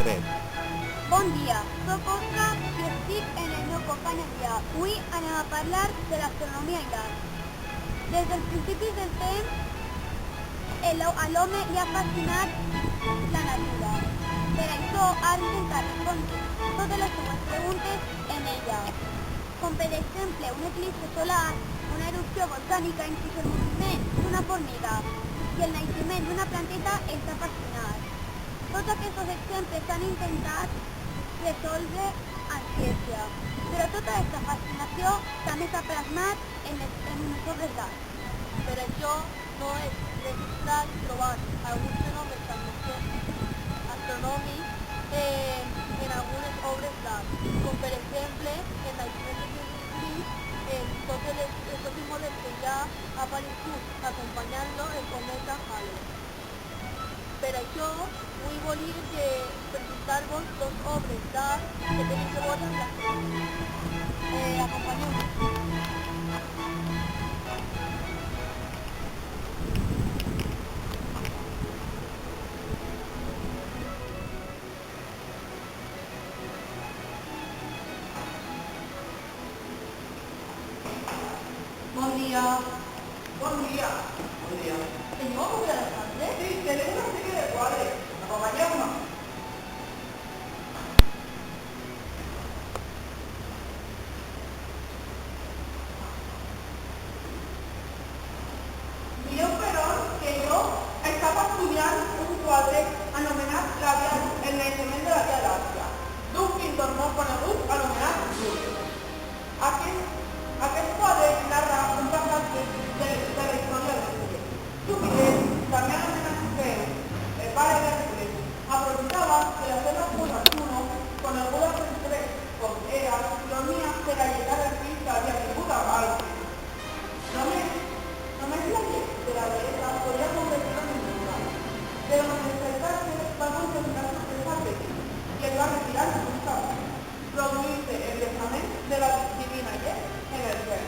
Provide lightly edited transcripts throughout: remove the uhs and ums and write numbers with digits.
dret. Bon dia, soc Òscar i estic en el meu company Adrià. Avui anem a parlar de l'astronomia i l'art. Des dels principis del temps, a l'home li ha fascinat la natura. Per això ha intentat respondre totes les seues preguntes en ella, com per exemple un eclipsi solar, una erupció volcànica, inclús el moviment d'una formiga i el naixement d'una planteta està fascinat. Tots aquests exemples s'han intentat resoldre en ciència, però tota aquesta fascinació també s'ha plasmat en unes obres d'art. Per això no és registrat trobar alguns fenòmens astronòmics en algunes obres d'art, com per exemple el naixement de Jesucrist, en tots els models que ja ha aparegut acompanyant-lo el cometa Halley. Per això, avui volia presentar-vos dues obres d'art que tenen que veure amb l'astronomia. Acompanyeu-me. Bon dia. Bon dia. Bon dia. Teniu algú de Alexandre? Sí, tenim una sèrie de quadres. Acompanyeu-me. Mireu, però, que jo estava estudiant un quadre anomenat El naixement de la Via Làctia, d'un pintor molt conegut anomenat Julius. Aquest quadre narra un passatge de la història de Julius. Júpiter, també anomenat Zeus, el pare d'Hèrcules, aprofitava que la seva esposa Juno, coneguda per tres com era, dormia per allegar el fill que havia tingut a Galtes. Només la llei de la bellesa podia convertir-lo en immortal, però en despertar-se va concentrar sorpresa a Petit i el va retirar d'un camp, produint-se el desnament de la divina llei en el cel,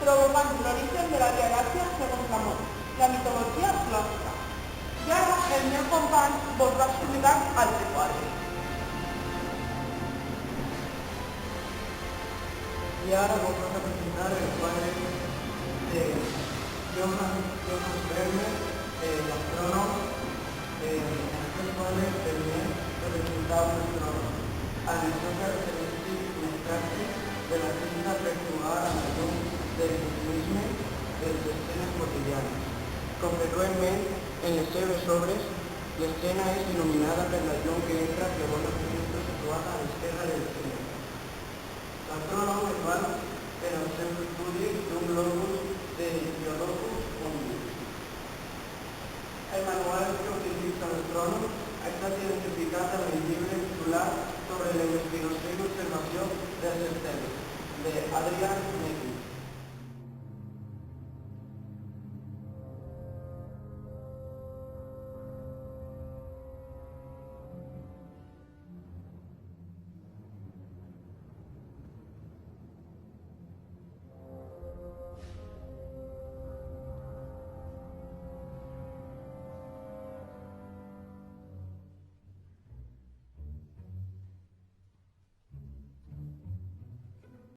provocant l'origen de la Via Làctia segons la mitologia clàssica. I ara el meu company vos va explicar altre quadre. Y ahora vamos a presentar el cuadro de Johannes Vermeer, el astrónomo. En este cuadro Vermeer representaba un astrónomo. Analizó características ilustradas de la cinta perturbada a la luz del cinismo de las escenas cotidianas. Con Vermeer, en les seves obres, l'escena és il·luminada per la llum que entra per una finestra situada a l'esquerra del cine. L'astrònom es val per als seus estudis d'un globus de Diodorus Cuvius. El manual que utilitza l'astrònom ha estat identificat en el llibre titulat sobre la investigació i observació dels estels, de Adrian